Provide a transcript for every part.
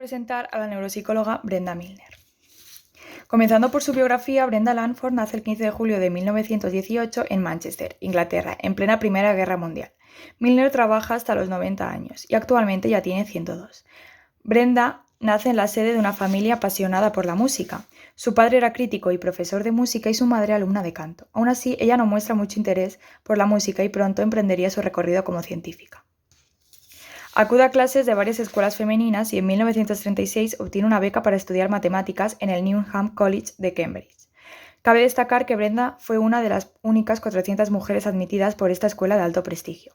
Presentar a la neuropsicóloga Brenda Milner. Comenzando por su biografía, Brenda Langford nace el 15 de julio de 1918 en Manchester, Inglaterra, en plena Primera Guerra Mundial. Milner trabaja hasta los 90 años y actualmente ya tiene 102. Brenda nace en la sede de una familia apasionada por la música. Su padre era crítico y profesor de música y su madre alumna de canto. Aún así, ella no muestra mucho interés por la música y pronto emprendería su recorrido como científica. Acude a clases de varias escuelas femeninas y en 1936 obtiene una beca para estudiar matemáticas en el Newnham College de Cambridge. Cabe destacar que Brenda fue una de las únicas 400 mujeres admitidas por esta escuela de alto prestigio.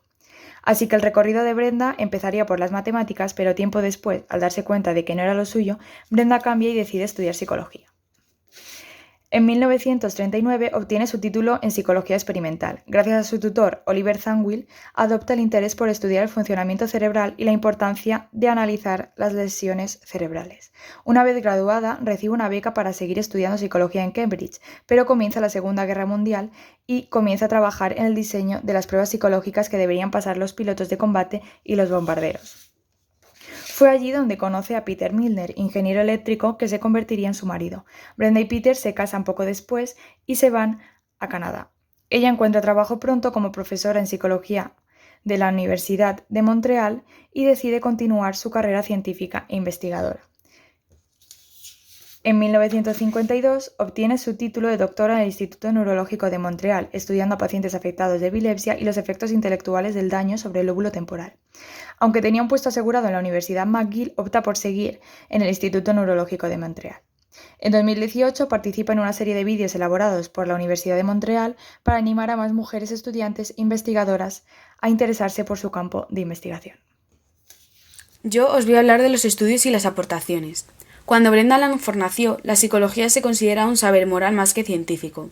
Así que el recorrido de Brenda empezaría por las matemáticas, pero tiempo después, al darse cuenta de que no era lo suyo, Brenda cambia y decide estudiar psicología. En 1939 obtiene su título en Psicología Experimental. Gracias a su tutor, Oliver Zangwill, adopta el interés por estudiar el funcionamiento cerebral y la importancia de analizar las lesiones cerebrales. Una vez graduada, recibe una beca para seguir estudiando psicología en Cambridge, pero comienza la Segunda Guerra Mundial y comienza a trabajar en el diseño de las pruebas psicológicas que deberían pasar los pilotos de combate y los bombarderos. Fue allí donde conoce a Peter Milner, ingeniero eléctrico que se convertiría en su marido. Brenda y Peter se casan poco después y se van a Canadá. Ella encuentra trabajo pronto como profesora en psicología de la Universidad de Montreal y decide continuar su carrera científica e investigadora. En 1952 obtiene su título de doctora en el Instituto Neurológico de Montreal, estudiando a pacientes afectados de epilepsia y los efectos intelectuales del daño sobre el lóbulo temporal. Aunque tenía un puesto asegurado en la Universidad McGill, opta por seguir en el Instituto Neurológico de Montreal. En 2018 participa en una serie de vídeos elaborados por la Universidad de Montreal para animar a más mujeres estudiantes e investigadoras a interesarse por su campo de investigación. Yo os voy a hablar de los estudios y las aportaciones. Cuando Brenda Langford nació, la psicología se considera un saber moral más que científico.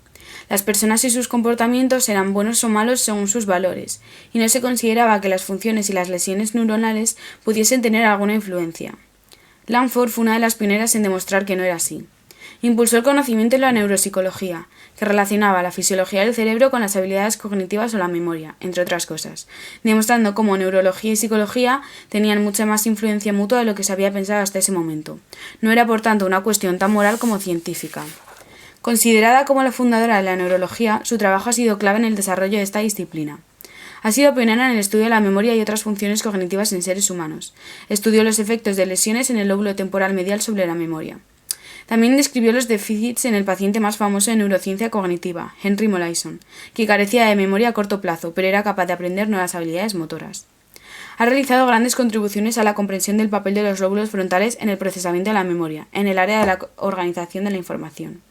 Las personas y sus comportamientos eran buenos o malos según sus valores, y no se consideraba que las funciones y las lesiones neuronales pudiesen tener alguna influencia. Langford fue una de las pioneras en demostrar que no era así. Impulsó el conocimiento en la neuropsicología, que relacionaba la fisiología del cerebro con las habilidades cognitivas o la memoria, entre otras cosas, demostrando cómo neurología y psicología tenían mucha más influencia mutua de lo que se había pensado hasta ese momento. No era, por tanto, una cuestión tan moral como científica. Considerada como la fundadora de la neurología, su trabajo ha sido clave en el desarrollo de esta disciplina. Ha sido pionera en el estudio de la memoria y otras funciones cognitivas en seres humanos. Estudió los efectos de lesiones en el lóbulo temporal medial sobre la memoria. También describió los déficits en el paciente más famoso de neurociencia cognitiva, Henry Molaison, que carecía de memoria a corto plazo, pero era capaz de aprender nuevas habilidades motoras. Ha realizado grandes contribuciones a la comprensión del papel de los lóbulos frontales en el procesamiento de la memoria, en el área de la organización de la información.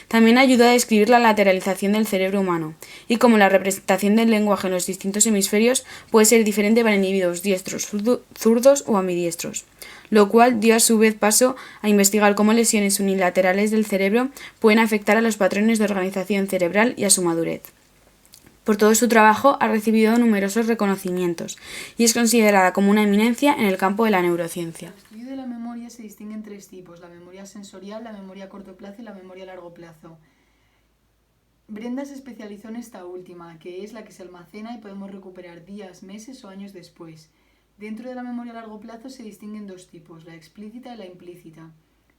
También ayudó a describir la lateralización del cerebro humano, y cómo la representación del lenguaje en los distintos hemisferios puede ser diferente para individuos diestros, zurdos o ambidiestros, lo cual dio a su vez paso a investigar cómo lesiones unilaterales del cerebro pueden afectar a los patrones de organización cerebral y a su madurez. Por todo su trabajo ha recibido numerosos reconocimientos y es considerada como una eminencia en el campo de la neurociencia. El estudio de la memoria se distingue en tres tipos: la memoria sensorial, la memoria a corto plazo y la memoria a largo plazo. Brenda se especializó en esta última, que es la que se almacena y podemos recuperar días, meses o años después. Dentro de la memoria a largo plazo se distinguen dos tipos, la explícita y la implícita.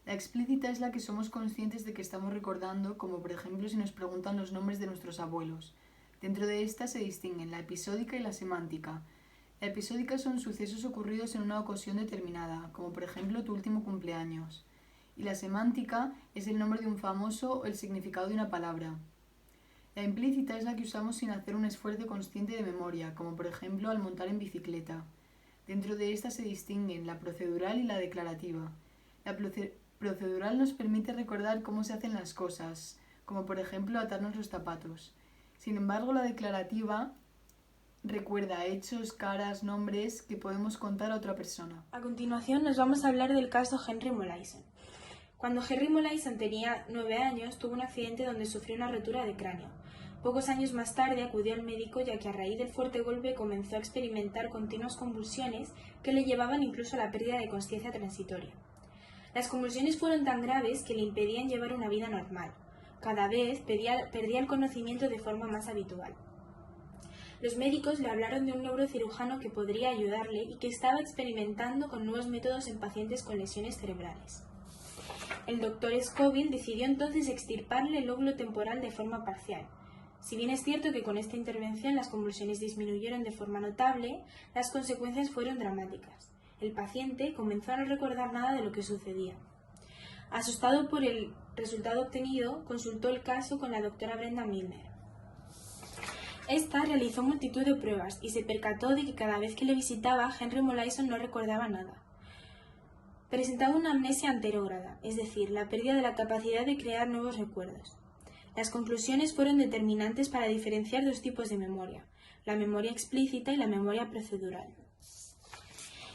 La explícita es la que somos conscientes de que estamos recordando, como por ejemplo si nos preguntan los nombres de nuestros abuelos. Dentro de esta se distinguen la episódica y la semántica. La episódica son sucesos ocurridos en una ocasión determinada, como por ejemplo tu último cumpleaños. Y la semántica es el nombre de un famoso o el significado de una palabra. La implícita es la que usamos sin hacer un esfuerzo consciente de memoria, como por ejemplo al montar en bicicleta. Dentro de esta se distinguen la procedural y la declarativa. La procedural nos permite recordar cómo se hacen las cosas, como por ejemplo atarnos los zapatos. Sin embargo, la declarativa recuerda hechos, caras, nombres que podemos contar a otra persona. A continuación nos vamos a hablar del caso Henry Molaison. Cuando Henry Molaison tenía 9 años, tuvo un accidente donde sufrió una rotura de cráneo. Pocos años más tarde acudió al médico ya que a raíz del fuerte golpe comenzó a experimentar continuas convulsiones que le llevaban incluso a la pérdida de consciencia transitoria. Las convulsiones fueron tan graves que le impedían llevar una vida normal. Cada vez perdía el conocimiento de forma más habitual. Los médicos le hablaron de un neurocirujano que podría ayudarle y que estaba experimentando con nuevos métodos en pacientes con lesiones cerebrales. El doctor Scoville decidió entonces extirparle el lóbulo temporal de forma parcial. Si bien es cierto que con esta intervención las convulsiones disminuyeron de forma notable, las consecuencias fueron dramáticas. El paciente comenzó a no recordar nada de lo que sucedía. Asustado por el resultado obtenido, consultó el caso con la doctora Brenda Milner. Esta realizó multitud de pruebas y se percató de que cada vez que le visitaba, Henry Molaison no recordaba nada. Presentaba una amnesia anterógrada, es decir, la pérdida de la capacidad de crear nuevos recuerdos. Las conclusiones fueron determinantes para diferenciar dos tipos de memoria, la memoria explícita y la memoria procedural.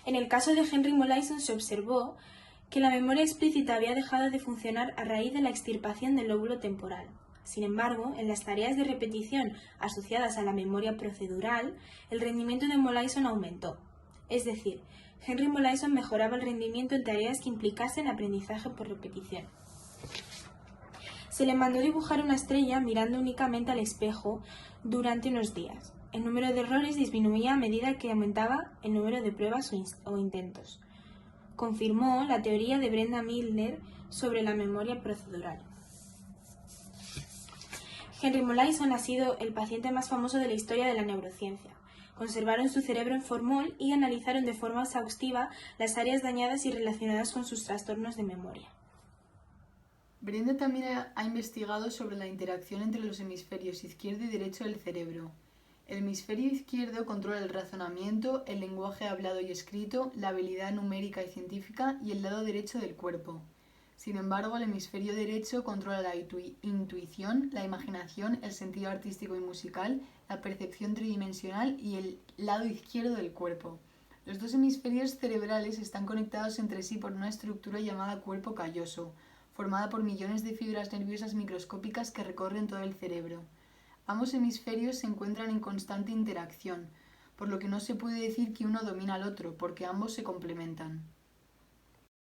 En el caso de Henry Molaison se observó que la memoria explícita había dejado de funcionar a raíz de la extirpación del lóbulo temporal. Sin embargo, en las tareas de repetición asociadas a la memoria procedural, el rendimiento de Molaison aumentó. Es decir, Henry Molaison mejoraba el rendimiento en tareas que implicasen aprendizaje por repetición. Se le mandó dibujar una estrella mirando únicamente al espejo durante unos días. El número de errores disminuía a medida que aumentaba el número de pruebas o intentos. Confirmó la teoría de Brenda Milner sobre la memoria procedural. Henry Molaison ha sido el paciente más famoso de la historia de la neurociencia. Conservaron su cerebro en formol y analizaron de forma exhaustiva las áreas dañadas y relacionadas con sus trastornos de memoria. Brenda también ha investigado sobre la interacción entre los hemisferios izquierdo y derecho del cerebro. El hemisferio izquierdo controla el razonamiento, el lenguaje hablado y escrito, la habilidad numérica y científica y el lado derecho del cuerpo. Sin embargo, el hemisferio derecho controla la intuición, la imaginación, el sentido artístico y musical, la percepción tridimensional y el lado izquierdo del cuerpo. Los dos hemisferios cerebrales están conectados entre sí por una estructura llamada cuerpo calloso, formada por millones de fibras nerviosas microscópicas que recorren todo el cerebro. Ambos hemisferios se encuentran en constante interacción, por lo que no se puede decir que uno domina al otro, porque ambos se complementan.